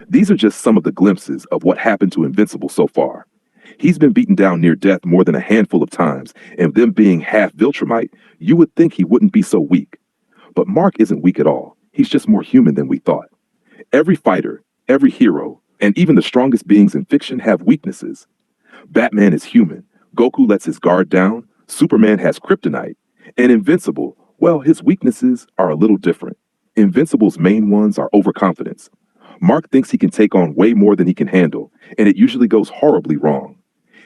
These are just some of the glimpses of what happened to Invincible so far. He's been beaten down near death more than a handful of times, and them being half Viltrumite, you would think he wouldn't be so weak. But Mark isn't weak at all. He's just more human than we thought. Every fighter, every hero, and even the strongest beings in fiction have weaknesses. Batman is human. Goku lets his guard down. Superman has kryptonite. And Invincible, well, his weaknesses are a little different. Invincible's main ones are overconfidence. Mark thinks he can take on way more than he can handle, and it usually goes horribly wrong.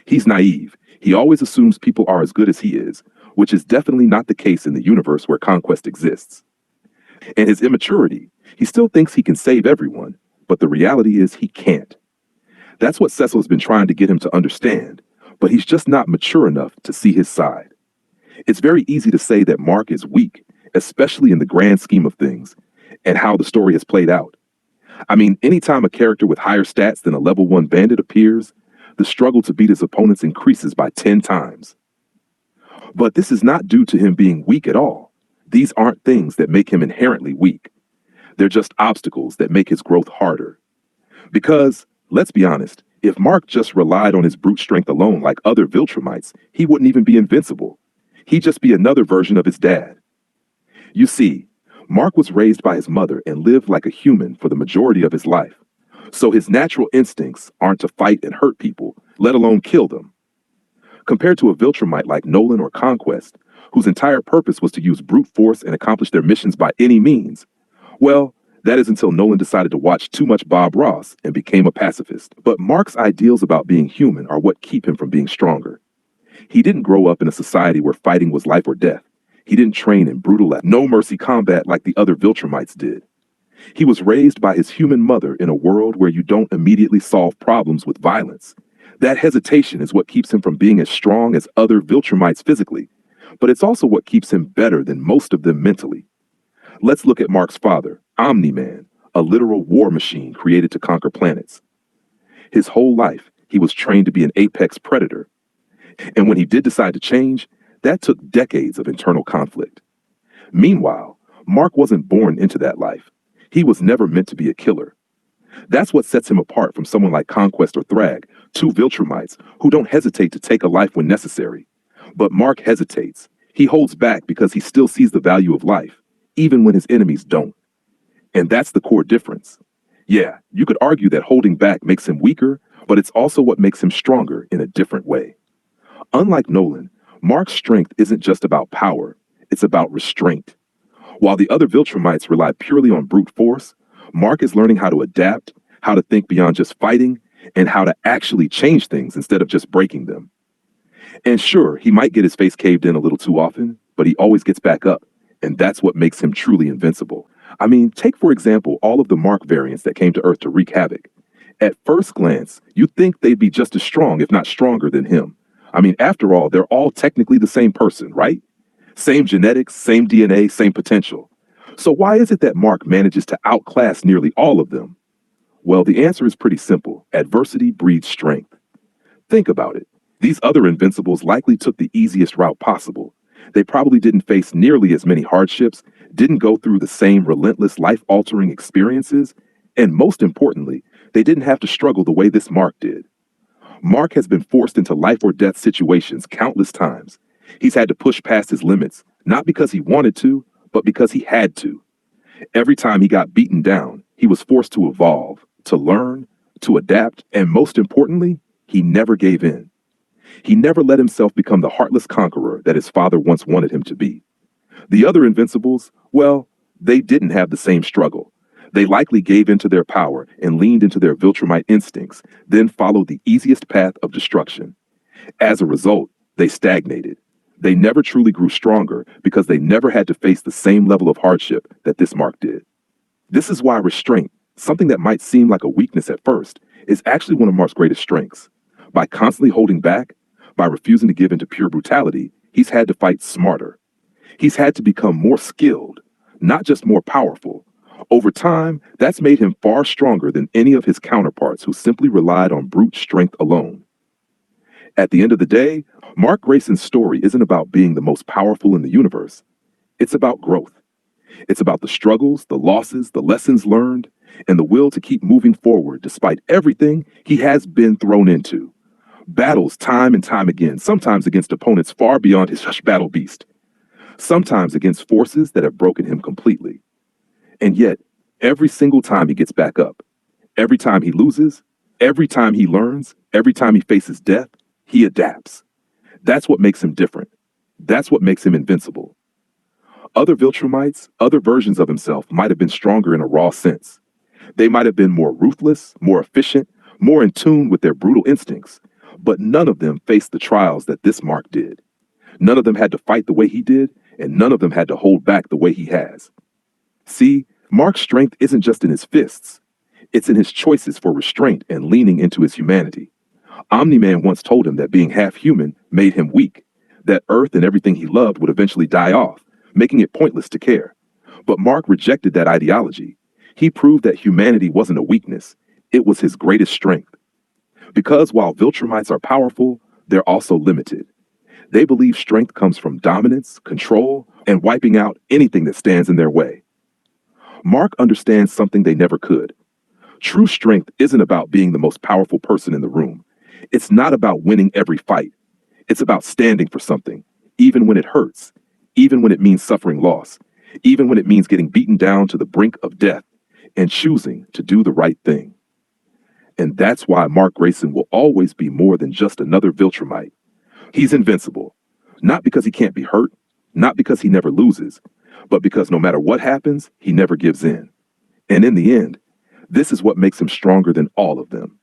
He's naive. He always assumes people are as good as he is, which is definitely not the case in the universe where conquest exists. And his immaturity. He still thinks he can save everyone, but the reality is he can't. That's what Cecil has been trying to get him to understand, but he's just not mature enough to see his side. It's very easy to say that Mark is weak, especially in the grand scheme of things, and how the story has played out. I mean, anytime a character with higher stats than a level 1 bandit appears, the struggle to beat his opponents increases by 10 times. But this is not due to him being weak at all. These aren't things that make him inherently weak. They're just obstacles that make his growth harder. Because, let's be honest, if Mark just relied on his brute strength alone like other Viltrumites, he wouldn't even be invincible. He'd just be another version of his dad. You see, Mark was raised by his mother and lived like a human for the majority of his life. So his natural instincts aren't to fight and hurt people, let alone kill them. Compared to a Viltrumite like Nolan or Conquest, whose entire purpose was to use brute force and accomplish their missions by any means, well, that is until Nolan decided to watch too much Bob Ross and became a pacifist. But Mark's ideals about being human are what keep him from being stronger. He didn't grow up in a society where fighting was life or death. He didn't train in brutal, no-mercy combat like the other Viltrumites did. He was raised by his human mother in a world where you don't immediately solve problems with violence. That hesitation is what keeps him from being as strong as other Viltrumites physically, but it's also what keeps him better than most of them mentally. Let's look at Mark's father, Omni-Man, a literal war machine created to conquer planets. His whole life, he was trained to be an apex predator. And when he did decide to change, that took decades of internal conflict. Meanwhile, Mark wasn't born into that life. He was never meant to be a killer. That's what sets him apart from someone like Conquest or Thrag, two Viltrumites who don't hesitate to take a life when necessary. But Mark hesitates. He holds back because he still sees the value of life, even when his enemies don't. And that's the core difference. Yeah, you could argue that holding back makes him weaker, but it's also what makes him stronger in a different way. Unlike Nolan, Mark's strength isn't just about power, it's about restraint. While the other Viltrumites rely purely on brute force, Mark is learning how to adapt, how to think beyond just fighting, and how to actually change things instead of just breaking them. And sure, he might get his face caved in a little too often, but he always gets back up, and that's what makes him truly invincible. I mean, take for example all of the Mark variants that came to Earth to wreak havoc. At first glance, you'd think they'd be just as strong, if not stronger than him. I mean, after all, they're all technically the same person, right? Same genetics, same DNA, same potential. So why is it that Mark manages to outclass nearly all of them? Well, the answer is pretty simple. Adversity breeds strength. Think about it. These other Invincibles likely took the easiest route possible. They probably didn't face nearly as many hardships, didn't go through the same relentless life-altering experiences, and most importantly, they didn't have to struggle the way this Mark did. Mark has been forced into life or death situations countless times. He's had to push past his limits, not because he wanted to, but because he had to. Every time he got beaten down, he was forced to evolve, to learn, to adapt, and most importantly, he never gave in. He never let himself become the heartless conqueror that his father once wanted him to be. The other Invincibles, well, they didn't have the same struggle. They likely gave into their power and leaned into their Viltrumite instincts, then followed the easiest path of destruction. As a result, they stagnated. They never truly grew stronger because they never had to face the same level of hardship that this Mark did. This is why restraint, something that might seem like a weakness at first, is actually one of Mark's greatest strengths. By constantly holding back, by refusing to give in to pure brutality, he's had to fight smarter. He's had to become more skilled, not just more powerful. Over time, that's made him far stronger than any of his counterparts who simply relied on brute strength alone. At the end of the day, Mark Grayson's story isn't about being the most powerful in the universe. It's about growth. It's about the struggles, the losses, the lessons learned, and the will to keep moving forward despite everything he has been thrown into. Battles time and time again, sometimes against opponents far beyond his battle beast, sometimes against forces that have broken him completely. And yet, every single time he gets back up, every time he loses, every time he learns, every time he faces death, he adapts. That's what makes him different. That's what makes him invincible. Other Viltrumites, other versions of himself might have been stronger in a raw sense. They might have been more ruthless, more efficient, more in tune with their brutal instincts, but none of them faced the trials that this Mark did. None of them had to fight the way he did, and none of them had to hold back the way he has. See, Mark's strength isn't just in his fists. It's in his choices for restraint and leaning into his humanity. Omni-Man once told him that being half human made him weak, that Earth and everything he loved would eventually die off, making it pointless to care. But Mark rejected that ideology. He proved that humanity wasn't a weakness, it was his greatest strength. Because while Viltrumites are powerful, they're also limited. They believe strength comes from dominance, control, and wiping out anything that stands in their way. Mark understands something they never could. True strength isn't about being the most powerful person in the room. It's not about winning every fight. It's about standing for something, even when it hurts, even when it means suffering loss, even when it means getting beaten down to the brink of death, and choosing to do the right thing. And that's why Mark Grayson will always be more than just another Viltrumite. He's invincible, not because he can't be hurt, not because he never loses, but because no matter what happens, he never gives in. And in the end, this is what makes him stronger than all of them.